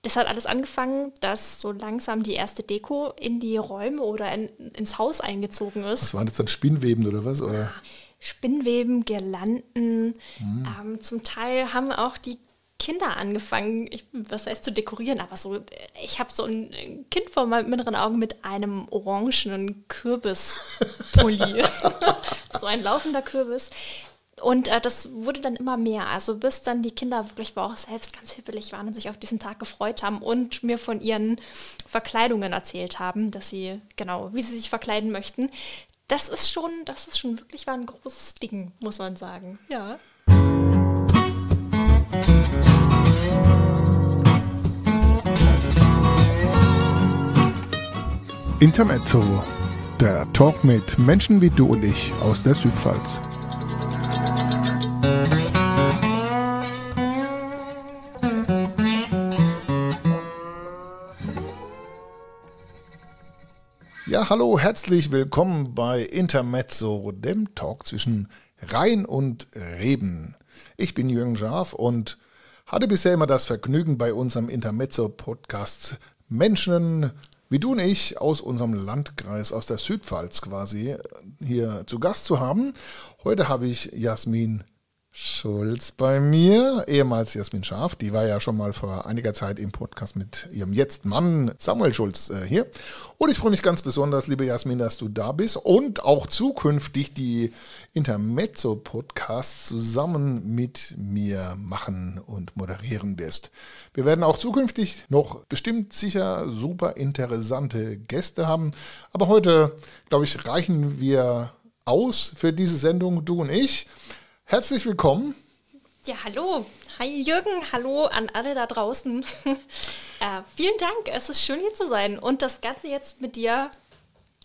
Das hat alles angefangen, dass so langsam die erste Deko in die Räume oder ins Haus eingezogen ist. Was waren das dann, Spinnweben oder was? Oder? Spinnweben, Girlanden. Zum Teil haben auch die Kinder angefangen, was heißt zu dekorieren, aber so, ich habe so ein Kind vor meinem inneren Auge mit einem orangenen Kürbispulli. So ein laufender Kürbis. Und das wurde dann immer mehr, also bis dann die Kinder wirklich auch selbst ganz hibbelig waren und sich auf diesen Tag gefreut haben und mir von ihren Verkleidungen erzählt haben, dass sie, genau, wie sie sich verkleiden möchten. Das ist schon wirklich war ein großes Ding, muss man sagen, ja. Intermezzo, der Talk mit Menschen wie du und ich aus der Südpfalz. Ja, hallo, herzlich willkommen bei Intermezzo, dem Talk zwischen Rhein und Reben. Ich bin Jürgen Schaaf und hatte bisher immer das Vergnügen, bei unserem Intermezzo-Podcast Menschen wie du und ich aus unserem Landkreis, aus der Südpfalz quasi, hier zu Gast zu haben. Heute habe ich Jasmin Schulz bei mir, ehemals Jasmin Schaaf, die war ja schon mal vor einiger Zeit im Podcast mit ihrem Jetzt-Mann Samuel Schulz hier. Und ich freue mich ganz besonders, liebe Jasmin, dass du da bist und auch zukünftig die Intermezzo-Podcasts zusammen mit mir machen und moderieren wirst. Wir werden auch zukünftig noch bestimmt sicher super interessante Gäste haben, aber heute, glaube ich, reichen wir aus für diese Sendung, du und ich. Herzlich willkommen. Ja, hallo. Hi Jürgen, hallo an alle da draußen. Vielen Dank, es ist schön hier zu sein und das Ganze jetzt mit dir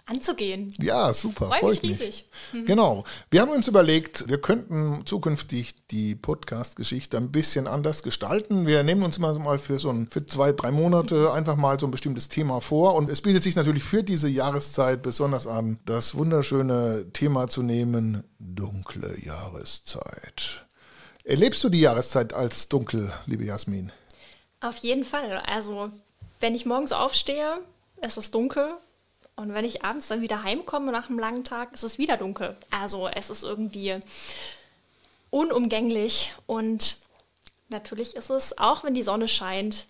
anzugehen. Ja, super, freut mich riesig. Genau, wir haben uns überlegt, wir könnten zukünftig die Podcast-Geschichte ein bisschen anders gestalten. Wir nehmen uns mal für 2-3 Monate einfach mal so ein bestimmtes Thema vor und es bietet sich natürlich für diese Jahreszeit besonders an, das wunderschöne Thema zu nehmen, dunkle Jahreszeit. Erlebst du die Jahreszeit als dunkel, liebe Jasmin? Auf jeden Fall. Also, wenn ich morgens aufstehe, es ist dunkel. Und wenn ich abends dann wieder heimkomme nach einem langen Tag, ist es wieder dunkel. Also es ist irgendwie unumgänglich. Und natürlich ist es, auch wenn die Sonne scheint,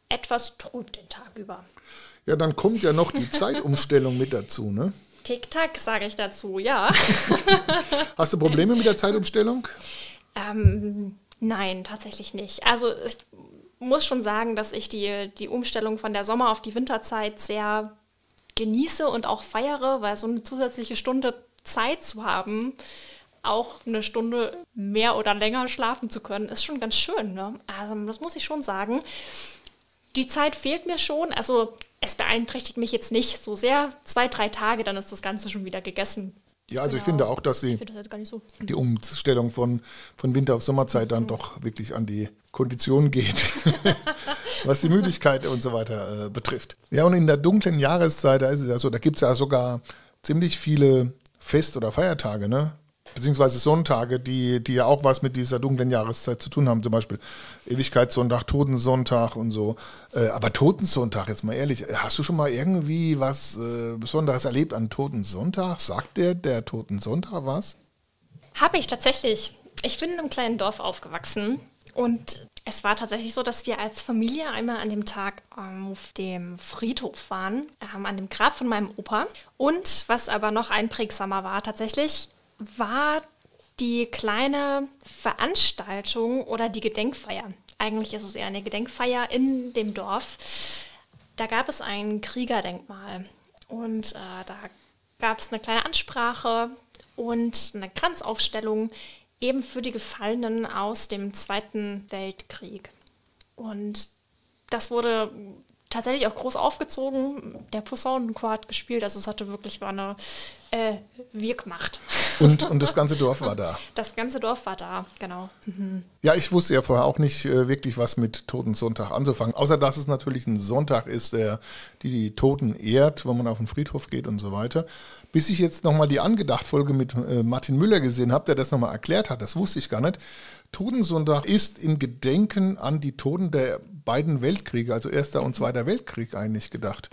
etwas trüb den Tag über. Ja, dann kommt ja noch die Zeitumstellung mit dazu, ne? Tick-Tack, sage ich dazu, ja. Hast du Probleme mit der Zeitumstellung? Nein, tatsächlich nicht. Also ich muss schon sagen, dass ich die Umstellung von der Sommer- auf die Winterzeit sehr genieße und auch feiere, weil so eine zusätzliche Stunde Zeit zu haben, auch eine Stunde mehr oder länger schlafen zu können, ist schon ganz schön, ne? Also das muss ich schon sagen. Die Zeit fehlt mir schon, also es beeinträchtigt mich jetzt nicht so sehr. 2-3 Tage, dann ist das Ganze schon wieder gegessen. Ja, also genau. Ich finde auch, dass die Umstellung von Winter auf Sommerzeit dann doch wirklich an die Kondition geht, was die Müdigkeit und so weiter betrifft. Ja, und in der dunklen Jahreszeit, da ist es ja so, da gibt es ja sogar ziemlich viele Fest- oder Feiertage, ne? Beziehungsweise Sonntage, die ja auch was mit dieser dunklen Jahreszeit zu tun haben. Zum Beispiel Ewigkeitssonntag, Totensonntag und so. Aber Totensonntag, jetzt mal ehrlich, hast du schon mal irgendwie was Besonderes erlebt an Totensonntag? Sagt der Totensonntag was? Habe ich tatsächlich. Ich bin in einem kleinen Dorf aufgewachsen und es war tatsächlich so, dass wir als Familie einmal an dem Tag auf dem Friedhof waren, an dem Grab von meinem Opa. Und was aber noch einprägsamer war tatsächlich, war die kleine Veranstaltung oder die Gedenkfeier. Eigentlich ist es eher eine Gedenkfeier in dem Dorf. Da gab es ein Kriegerdenkmal und da gab es eine kleine Ansprache und eine Kranzaufstellung eben für die Gefallenen aus dem Zweiten Weltkrieg. Und das wurde tatsächlich auch groß aufgezogen. Der Posaunenchor hat gespielt, also es war eine Wirkmacht. Und das ganze Dorf war da? Das ganze Dorf war da, genau. Mhm. Ja, ich wusste ja vorher auch nicht wirklich was mit Totensonntag anzufangen, außer dass es natürlich ein Sonntag ist, der die Toten ehrt, wo man auf den Friedhof geht und so weiter. Bis ich jetzt nochmal die Angedacht-Folge mit Martin Müller gesehen habe, der das nochmal erklärt hat, das wusste ich gar nicht, Todensonntag ist in Gedenken an die Toten der beiden Weltkriege, also Erster und Zweiter Weltkrieg eigentlich gedacht.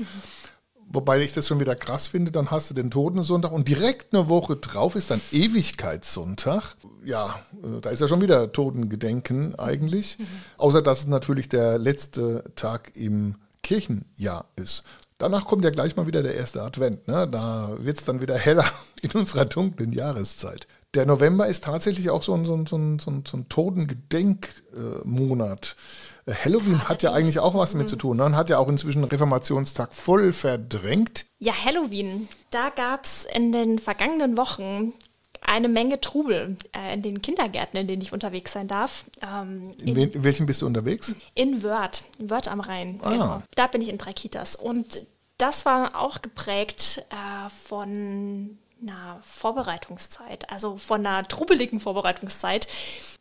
Wobei ich das schon wieder krass finde, dann hast du den Todensonntag und direkt eine Woche drauf ist dann Ewigkeitssonntag. Ja, da ist ja schon wieder Totengedenken eigentlich. Außer, dass es natürlich der letzte Tag im Kirchenjahr ist. Danach kommt ja gleich mal wieder der erste Advent. Ne? Da wird es dann wieder heller in unserer dunklen Jahreszeit. Der November ist tatsächlich auch so ein Totengedenkmonat. Halloween hat ja eigentlich auch was mit zu tun. Ne? Hat ja auch inzwischen den Reformationstag voll verdrängt. Ja, Halloween. Da gab es in den vergangenen Wochen eine Menge Trubel in den Kindergärten, in denen ich unterwegs sein darf. In welchen bist du unterwegs? In Wörth am Rhein. Genau. Da bin ich in 3 Kitas. Und das war auch geprägt von einer Vorbereitungszeit, also von einer trubeligen Vorbereitungszeit.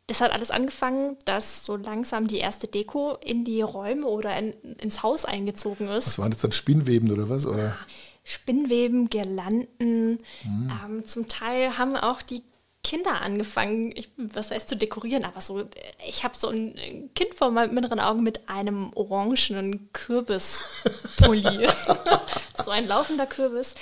Das hat alles angefangen, dass so langsam die erste Deko in die Räume oder ins Haus eingezogen ist. Was waren das dann, Spinnweben oder was? Oder? Spinnweben, Girlanden. Zum Teil haben auch die Kinder angefangen, was heißt zu dekorieren, aber so, ich habe so ein Kind vor meinem inneren Auge mit einem orangenen Kürbispulli. So ein laufender Kürbis.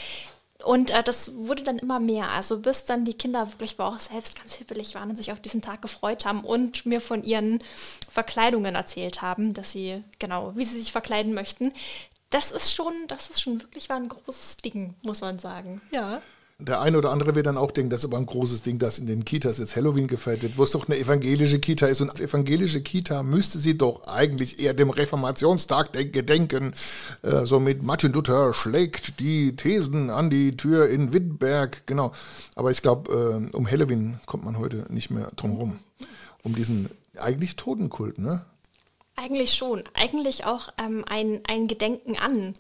Und das wurde dann immer mehr, also bis dann die Kinder wirklich auch selbst ganz hippelig waren und sich auf diesen Tag gefreut haben und mir von ihren Verkleidungen erzählt haben, dass sie, genau, wie sie sich verkleiden möchten. Das ist schon wirklich war ein großes Ding, muss man sagen, ja. Der eine oder andere wird dann auch denken, das ist aber ein großes Ding, dass in den Kitas jetzt Halloween gefeiert wird, wo es doch eine evangelische Kita ist. Und als evangelische Kita müsste sie doch eigentlich eher dem Reformationstag gedenken. So mit Martin Luther schlägt die Thesen an die Tür in Wittenberg. Genau. Aber ich glaube, um Halloween kommt man heute nicht mehr drum herum. Um diesen eigentlich Totenkult, ne? Eigentlich schon. Eigentlich auch ein Gedenken an.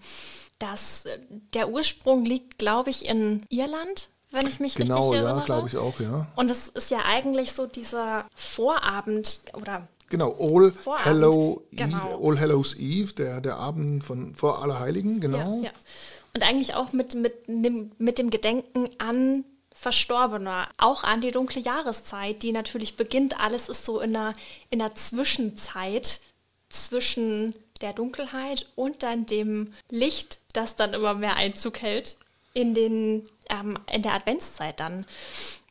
Der Ursprung liegt, glaube ich, in Irland, wenn ich mich richtig erinnere. Genau, ja, glaube ich auch, ja. Und es ist ja eigentlich so dieser Vorabend oder genau, All Vorabend, Hallows Eve, der Abend vor Allerheiligen, genau. Ja. Und eigentlich auch mit dem Gedenken an Verstorbene, auch an die dunkle Jahreszeit, die natürlich beginnt. Alles ist so in einer Zwischenzeit zwischen der Dunkelheit und dann dem Licht, das dann immer mehr Einzug hält in der Adventszeit dann.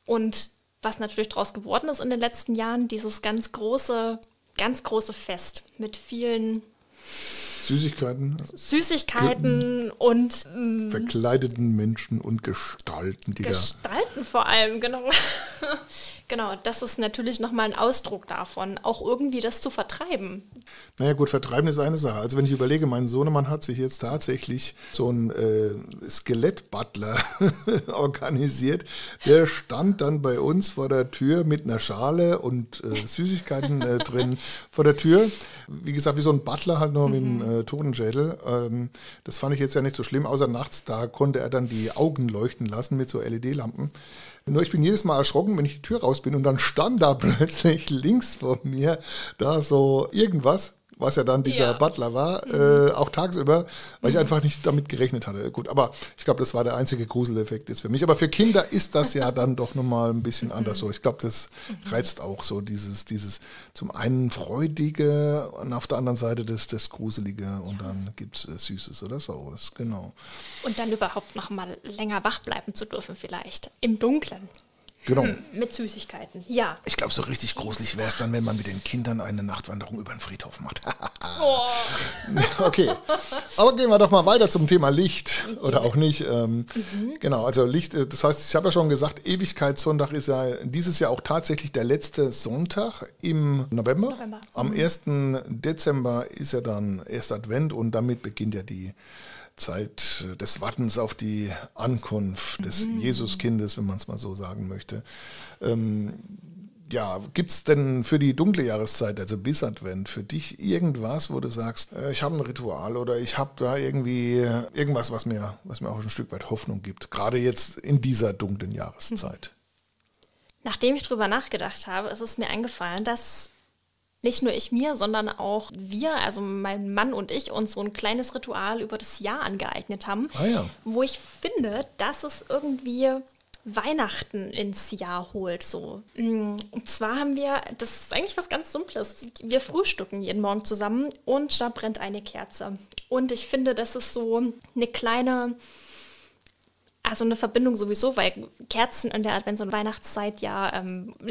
Und was natürlich daraus geworden ist in den letzten Jahren, dieses ganz große Fest mit vielen Süßigkeiten und verkleideten Menschen und Gestalten, Gestalten vor allem, genau. Genau, das ist natürlich nochmal ein Ausdruck davon, auch irgendwie das zu vertreiben. Naja gut, vertreiben ist eine Sache. Also wenn ich überlege, mein Sohnemann hat sich jetzt tatsächlich so einen Skelettbutler organisiert. Der stand dann bei uns vor der Tür mit einer Schale und Süßigkeiten drin vor der Tür. Wie gesagt, wie so ein Butler halt nur mit einem Totenschädel. Das fand ich jetzt ja nicht so schlimm, außer nachts, da konnte er dann die Augen leuchten lassen mit so LED-Lampen. Nur ich bin jedes Mal erschrocken, wenn ich die Tür raus bin und dann stand da plötzlich links vor mir da so irgendwas, was ja dann dieser Butler war, auch tagsüber, weil ich einfach nicht damit gerechnet hatte. Gut, aber ich glaube, das war der einzige Gruseleffekt jetzt für mich. Aber für Kinder ist das ja dann doch nochmal ein bisschen anders so. Ich glaube, das reizt auch so dieses zum einen Freudige und auf der anderen Seite das Gruselige und dann gibt es Süßes oder Saures, genau. Und dann überhaupt noch mal länger wach bleiben zu dürfen vielleicht, im Dunkeln. Genau. Mit Süßigkeiten, ja. Ich glaube, so richtig gruselig wäre es dann, wenn man mit den Kindern eine Nachtwanderung über den Friedhof macht. Oh. Okay, aber gehen wir doch mal weiter zum Thema Licht oder auch nicht. Genau, also Licht, das heißt, ich habe ja schon gesagt, Ewigkeitssonntag ist ja dieses Jahr auch tatsächlich der letzte Sonntag im November. Am 1. Dezember ist ja dann erst Advent und damit beginnt ja die Zeit des Wartens auf die Ankunft des Jesuskindes, wenn man es mal so sagen möchte. Gibt es denn für die dunkle Jahreszeit, also bis Advent, für dich irgendwas, wo du sagst, ich habe ein Ritual oder ich habe da irgendwie irgendwas, was mir auch ein Stück weit Hoffnung gibt, gerade jetzt in dieser dunklen Jahreszeit? Nachdem ich drüber nachgedacht habe, ist es mir eingefallen, dass nicht nur ich mir, sondern auch wir, also mein Mann und ich, uns so ein kleines Ritual über das Jahr angeeignet haben, wo ich finde, dass es irgendwie Weihnachten ins Jahr holt. So. Und zwar haben wir, das ist eigentlich was ganz Simples, wir frühstücken jeden Morgen zusammen und da brennt eine Kerze. Und ich finde, das ist so eine kleine, also eine Verbindung sowieso, weil Kerzen in der Advents- und Weihnachtszeit ja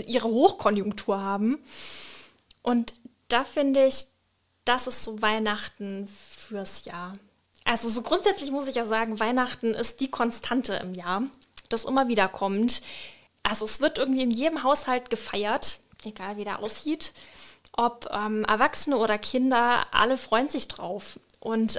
ihre Hochkonjunktur haben. Und da finde ich, das ist so Weihnachten fürs Jahr. Also so grundsätzlich muss ich ja sagen, Weihnachten ist die Konstante im Jahr, das immer wieder kommt. Also es wird irgendwie in jedem Haushalt gefeiert, egal wie der aussieht. Ob Erwachsene oder Kinder, alle freuen sich drauf. Und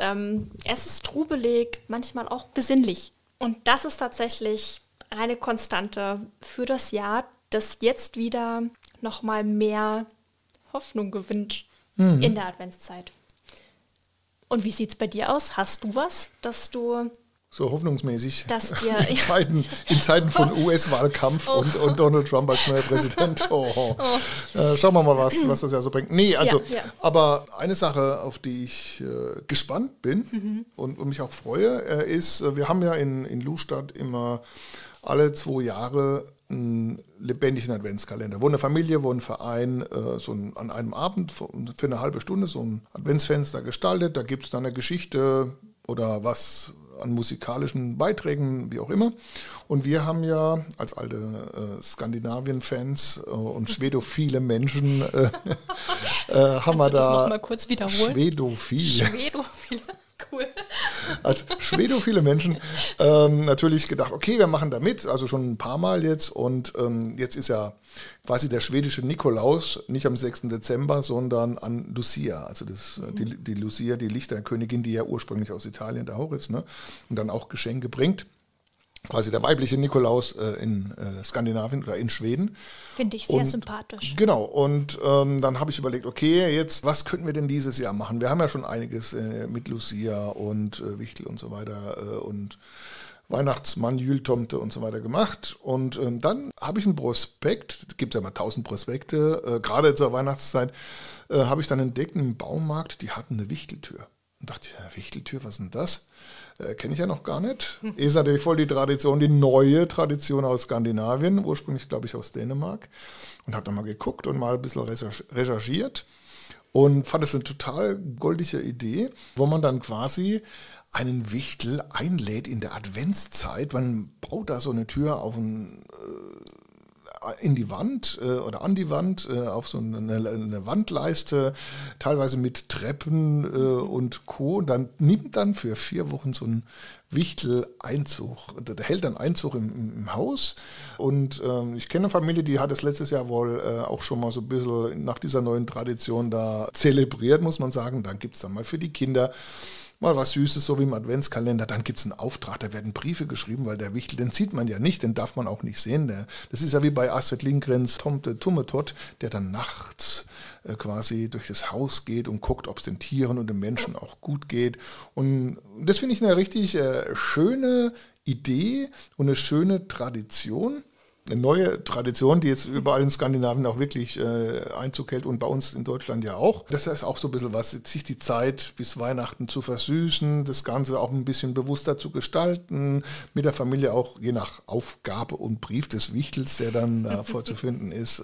es ist trubelig, manchmal auch besinnlich. Und das ist tatsächlich eine Konstante für das Jahr, das jetzt wieder nochmal mehr Hoffnung gewinnt in der Adventszeit. Und wie sieht es bei dir aus? Hast du was, dass du... So hoffnungsmäßig. Dass dir, in Zeiten von US-Wahlkampf und Donald Trump als neuer Präsident. Schauen wir mal, was das ja so bringt. Nee, also, aber eine Sache, auf die ich gespannt bin und mich auch freue, ist, wir haben ja in Lustadt immer alle 2 Jahre einen lebendigen Adventskalender, wo eine Familie, wo ein Verein an einem Abend für eine halbe Stunde so ein Adventsfenster gestaltet. Da gibt es dann eine Geschichte oder was an musikalischen Beiträgen, wie auch immer. Und wir haben ja als alte Skandinavien-Fans und schwedophile Menschen haben wir da... das noch mal kurz wiederholen? Schwedophile. Cool. Als schwedophile Menschen natürlich gedacht, okay, wir machen da mit, also schon ein paar Mal jetzt. Und jetzt ist ja quasi der schwedische Nikolaus nicht am 6. Dezember, sondern an Lucia. Also die Lucia, die Lichterkönigin, die ja ursprünglich aus Italien da hoch ist, ne? Und dann auch Geschenke bringt. Quasi der weibliche Nikolaus in Skandinavien oder in Schweden. Finde ich sehr sympathisch. Genau, und dann habe ich überlegt, okay, jetzt, was könnten wir denn dieses Jahr machen? Wir haben ja schon einiges mit Lucia und Wichtel und so weiter und Weihnachtsmann, Jültomte und so weiter gemacht. Und dann habe ich einen Prospekt, es gibt ja mal 1000 Prospekte, gerade zur Weihnachtszeit, habe ich dann entdeckt, im Baumarkt, die hatten eine Wichteltür. Und dachte, ja, Wichteltür, was ist denn das? Kenne ich ja noch gar nicht. Ist natürlich voll die Tradition, die neue Tradition aus Skandinavien, ursprünglich glaube ich aus Dänemark. Und habe dann mal geguckt und mal ein bisschen recherchiert und fand es eine total goldige Idee, wo man dann quasi einen Wichtel einlädt in der Adventszeit. Man baut da so eine Tür auf in die Wand oder an die Wand, auf so eine Wandleiste, teilweise mit Treppen und Co. Und dann nimmt dann für 4 Wochen so ein Wichtel Einzug. Und der hält dann Einzug im Haus. Und ich kenne eine Familie, die hat es letztes Jahr wohl auch schon mal so ein bisschen nach dieser neuen Tradition da zelebriert, muss man sagen. Dann gibt es dann mal für die Kinder mal was Süßes, so wie im Adventskalender. Dann gibt es einen Auftrag, da werden Briefe geschrieben, weil der Wichtel, den sieht man ja nicht, den darf man auch nicht sehen. Das ist ja wie bei Astrid Lindgrens Tomte Tummetott, der dann nachts quasi durch das Haus geht und guckt, ob es den Tieren und den Menschen auch gut geht. Und das finde ich eine richtig schöne Idee und eine schöne Tradition. Eine neue Tradition, die jetzt überall in Skandinavien auch wirklich Einzug hält und bei uns in Deutschland ja auch. Das ist auch so ein bisschen was, sich die Zeit bis Weihnachten zu versüßen, das Ganze auch ein bisschen bewusster zu gestalten, mit der Familie auch je nach Aufgabe und Brief des Wichtels, der dann vorzufinden ist,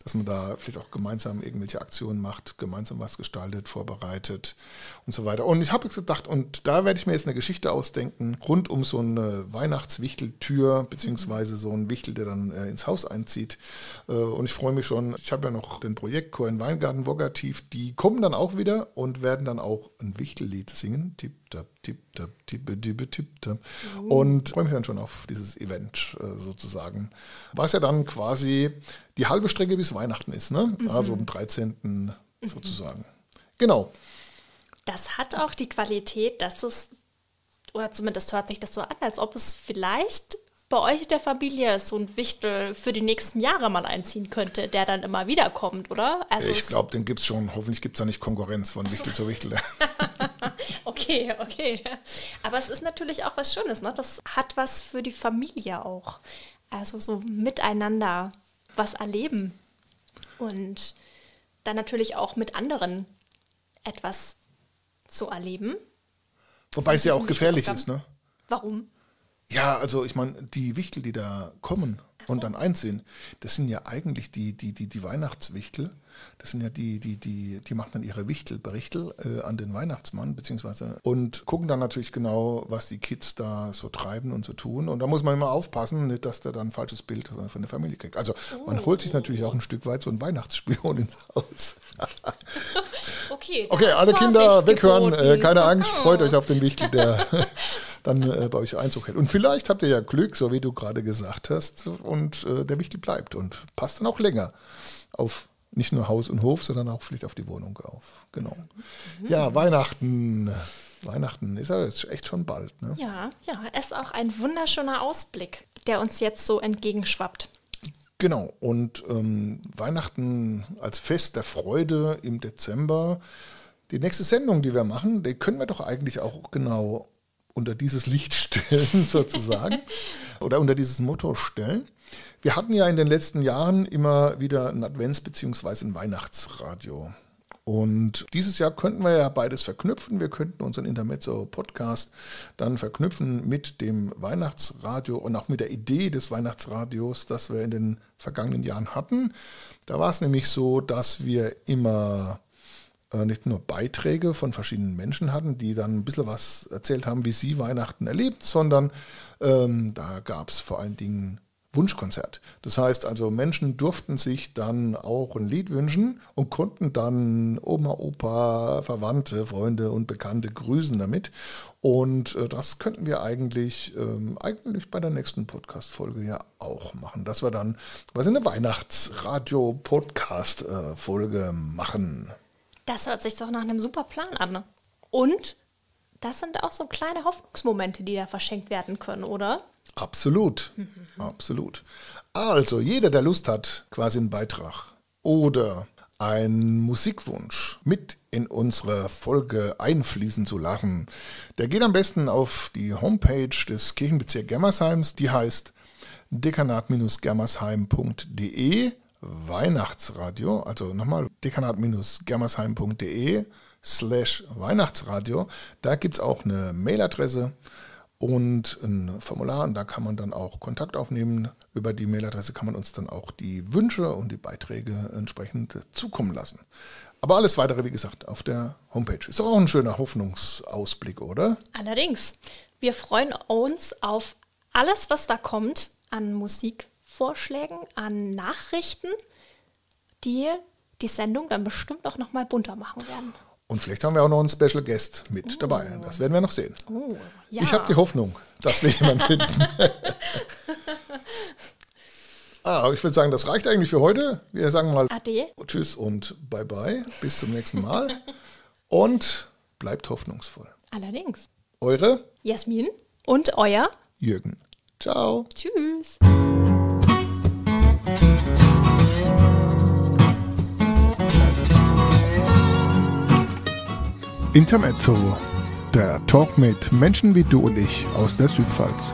dass man da vielleicht auch gemeinsam irgendwelche Aktionen macht, gemeinsam was gestaltet, vorbereitet und so weiter. Und ich habe gedacht, und da werde ich mir jetzt eine Geschichte ausdenken, rund um so eine Weihnachtswichteltür, beziehungsweise so ein Wichtel, der dann ins Haus einzieht. Und ich freue mich schon, ich habe ja noch den Projektchor in Weingarten Woggertief, die kommen dann auch wieder und werden dann auch ein Wichtellied singen. Tipp-Tap, Tipp-Tap, Tippe-Dippe, Tipp-Tap. Und freue mich dann schon auf dieses Event sozusagen. Was ja dann quasi die halbe Strecke bis Weihnachten ist, ne? Also am 13. sozusagen. Genau. Das hat auch die Qualität, dass es, oder zumindest hört sich das so an, als ob es vielleicht bei euch in der Familie so ein Wichtel für die nächsten Jahre mal einziehen könnte, der dann immer wieder kommt, oder? Also ich glaube, den gibt es schon. Hoffentlich gibt es da nicht Konkurrenz von Wichtel zu Wichtel. Okay. Aber es ist natürlich auch was Schönes, ne? Das hat was für die Familie auch. Also so miteinander was erleben. Und dann natürlich auch mit anderen etwas zu erleben. Wobei es ja auch gefährlich ist, ne? Warum? Ja, also ich meine, die Wichtel, die da kommen und dann einziehen, das sind ja eigentlich die Weihnachtswichtel. Das sind ja die machen dann ihre Wichtelberichtel an den Weihnachtsmann, beziehungsweise und gucken dann natürlich genau, was die Kids da so treiben und so tun. Und da muss man immer aufpassen, nicht, dass der dann ein falsches Bild von der Familie kriegt. Also man holt sich natürlich auch ein Stück weit so einen Weihnachtsspion ins Haus. Okay, alle Kinder weghören, keine Angst, freut euch auf den Wichtel, der dann bei euch Einzug hält. Und vielleicht habt ihr ja Glück, so wie du gerade gesagt hast, und der Wichtel bleibt und passt dann auch länger auf nicht nur Haus und Hof, sondern auch vielleicht auf die Wohnung auf. Genau. Ja, Weihnachten ist ja jetzt echt schon bald. Ne? Ja, ist auch ein wunderschöner Ausblick, der uns jetzt so entgegenschwappt. Genau, und Weihnachten als Fest der Freude im Dezember. Die nächste Sendung, die wir machen, die können wir doch eigentlich auch genau unter dieses Licht stellen, sozusagen, oder unter dieses Motto stellen. Wir hatten ja in den letzten Jahren immer wieder ein Advents- bzw. ein Weihnachtsradio. Und dieses Jahr könnten wir ja beides verknüpfen. Wir könnten unseren Intermezzo-Podcast dann verknüpfen mit dem Weihnachtsradio und auch mit der Idee des Weihnachtsradios, das wir in den vergangenen Jahren hatten. Da war es nämlich so, dass wir immer nicht nur Beiträge von verschiedenen Menschen hatten, die dann ein bisschen was erzählt haben, wie sie Weihnachten erlebt, sondern da gab es vor allen Dingen Wunschkonzert. Das heißt also, Menschen durften sich dann auch ein Lied wünschen und konnten dann Oma, Opa, Verwandte, Freunde und Bekannte grüßen damit. Und das könnten wir eigentlich bei der nächsten Podcast-Folge ja auch machen, dass wir dann quasi eine Weihnachtsradio-Podcast-Folge machen. Das hört sich doch nach einem super Plan an. Und das sind auch so kleine Hoffnungsmomente, die da verschenkt werden können, oder? Absolut, absolut. Also jeder, der Lust hat, quasi einen Beitrag oder einen Musikwunsch mit in unsere Folge einfließen zu lassen, der geht am besten auf die Homepage des Kirchenbezirks Germersheims, die heißt dekanat-germersheim.de Weihnachtsradio, also nochmal dekanat-germersheim.de/Weihnachtsradio. Da gibt es auch eine Mailadresse und ein Formular, und da kann man dann auch Kontakt aufnehmen. Über die Mailadresse kann man uns dann auch die Wünsche und die Beiträge entsprechend zukommen lassen. Aber alles Weitere, wie gesagt, auf der Homepage. Ist doch auch ein schöner Hoffnungsausblick, oder? Allerdings. Wir freuen uns auf alles, was da kommt an Musikvorschlägen, an Nachrichten, die die Sendung dann bestimmt auch nochmal bunter machen werden. Und vielleicht haben wir auch noch einen Special Guest mit dabei. Das werden wir noch sehen. Ja. Ich habe die Hoffnung, dass wir jemanden finden. Ich würde sagen, das reicht eigentlich für heute. Wir sagen mal Ade. Tschüss und Bye-bye. Bis zum nächsten Mal. Und bleibt hoffnungsvoll. Allerdings. Eure Jasmin und euer Jürgen. Ciao. Tschüss. Intermezzo, der Talk mit Menschen wie du und ich aus der Südpfalz.